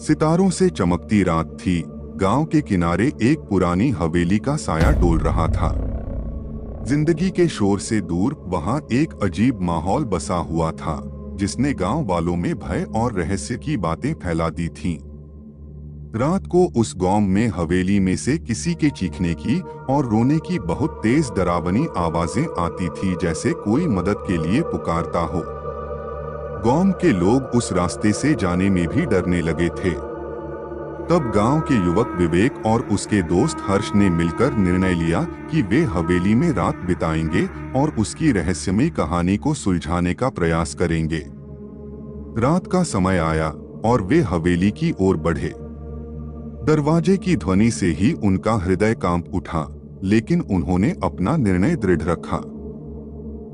सितारों से चमकती रात थी। गांव के किनारे एक पुरानी हवेली का साया डोल रहा था। जिंदगी के शोर से दूर वहां एक अजीब माहौल बसा हुआ था, जिसने गांव वालों में भय और रहस्य की बातें फैला दी थीं। रात को उस गांव में हवेली में से किसी के चीखने की और रोने की बहुत तेज डरावनी आवाजें आती थी, जैसे कोई मदद के लिए पुकारता हो। गांव के लोग उस रास्ते से जाने में भी डरने लगे थे। तब गांव के युवक विवेक और उसके दोस्त हर्ष ने मिलकर निर्णय लिया कि वे हवेली में रात बिताएंगे और उसकी रहस्यमयी कहानी को सुलझाने का प्रयास करेंगे। रात का समय आया और वे हवेली की ओर बढ़े। दरवाजे की ध्वनि से ही उनका हृदय कांप उठा, लेकिन उन्होंने अपना निर्णय दृढ़ रखा।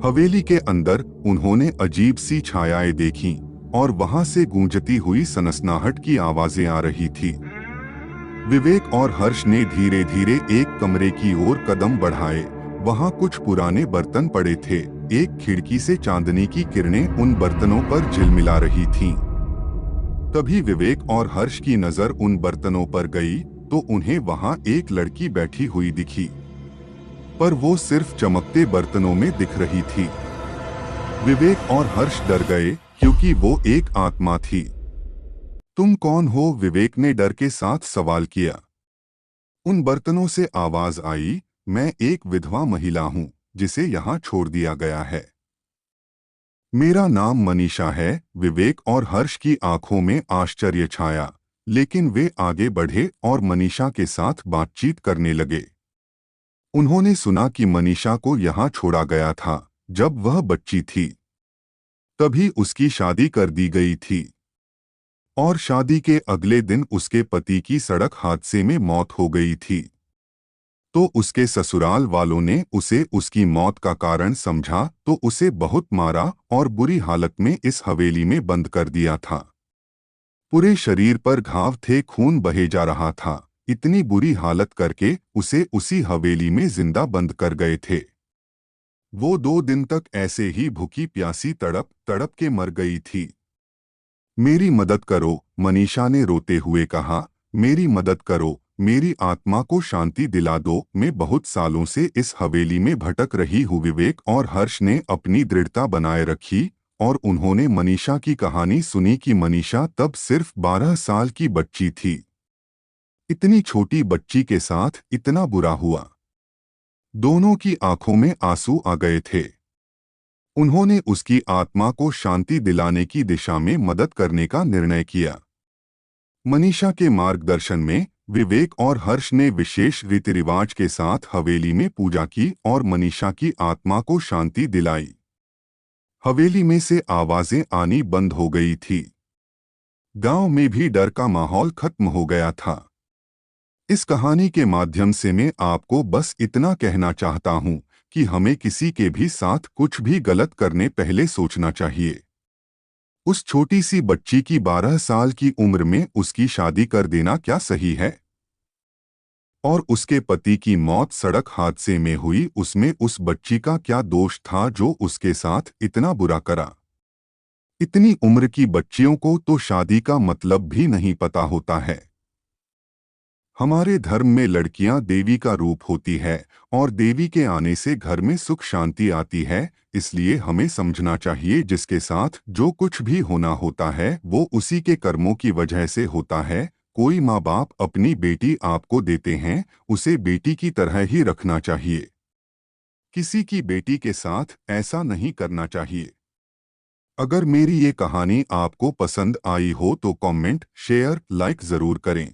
हवेली के अंदर उन्होंने अजीब सी छायाएं देखीं और वहां से गूंजती हुई सनसनाहट की आवाजें आ रही थी। विवेक और हर्ष ने धीरे धीरे एक कमरे की ओर कदम बढ़ाए। वहां कुछ पुराने बर्तन पड़े थे। एक खिड़की से चांदनी की किरणें उन बर्तनों पर झिलमिला रही थीं। तभी विवेक और हर्ष की नजर उन बर्तनों पर गई तो उन्हें वहां एक लड़की बैठी हुई दिखी, पर वो सिर्फ चमकते बर्तनों में दिख रही थी। विवेक और हर्ष डर गए क्योंकि वो एक आत्मा थी। तुम कौन हो? विवेक ने डर के साथ सवाल किया। उन बर्तनों से आवाज आई, मैं एक विधवा महिला हूँ जिसे यहाँ छोड़ दिया गया है। मेरा नाम मनीषा है। विवेक और हर्ष की आंखों में आश्चर्य छाया, लेकिन वे आगे बढ़े और मनीषा के साथ बातचीत करने लगे। उन्होंने सुना कि मनीषा को यहाँ छोड़ा गया था जब वह बच्ची थी। तभी उसकी शादी कर दी गई थी और शादी के अगले दिन उसके पति की सड़क हादसे में मौत हो गई थी। तो उसके ससुराल वालों ने उसे उसकी मौत का कारण समझा तो उसे बहुत मारा और बुरी हालत में इस हवेली में बंद कर दिया था। पूरे शरीर पर घाव थे, खून बहे जा रहा था। इतनी बुरी हालत करके उसे उसी हवेली में जिंदा बंद कर गए थे। वो 2 दिन तक ऐसे ही भूखी प्यासी तड़प तड़प के मर गई थी। मेरी मदद करो, मनीषा ने रोते हुए कहा। मेरी मदद करो, मेरी आत्मा को शांति दिला दो। मैं बहुत सालों से इस हवेली में भटक रही हूँ। विवेक और हर्ष ने अपनी दृढ़ता बनाए रखी और उन्होंने मनीषा की कहानी सुनी कि मनीषा तब सिर्फ 12 साल की बच्ची थी। इतनी छोटी बच्ची के साथ इतना बुरा हुआ। दोनों की आंखों में आंसू आ गए थे। उन्होंने उसकी आत्मा को शांति दिलाने की दिशा में मदद करने का निर्णय किया। मनीषा के मार्गदर्शन में विवेक और हर्ष ने विशेष रीति रिवाज के साथ हवेली में पूजा की और मनीषा की आत्मा को शांति दिलाई। हवेली में से आवाजें आनी बंद हो गई थी। गांव में भी डर का माहौल खत्म हो गया था। इस कहानी के माध्यम से मैं आपको बस इतना कहना चाहता हूं कि हमें किसी के भी साथ कुछ भी गलत करने पहले सोचना चाहिए। उस छोटी सी बच्ची की 12 साल की उम्र में उसकी शादी कर देना क्या सही है? और उसके पति की मौत सड़क हादसे में हुई, उसमें उस बच्ची का क्या दोष था जो उसके साथ इतना बुरा करा? इतनी उम्र की बच्चियों को तो शादी का मतलब भी नहीं पता होता है। हमारे धर्म में लड़कियां देवी का रूप होती है और देवी के आने से घर में सुख शांति आती है। इसलिए हमें समझना चाहिए जिसके साथ जो कुछ भी होना होता है वो उसी के कर्मों की वजह से होता है। कोई माँ बाप अपनी बेटी आपको देते हैं, उसे बेटी की तरह ही रखना चाहिए। किसी की बेटी के साथ ऐसा नहीं करना चाहिए। अगर मेरी ये कहानी आपको पसंद आई हो तो कमेंट, शेयर, लाइक जरूर करें।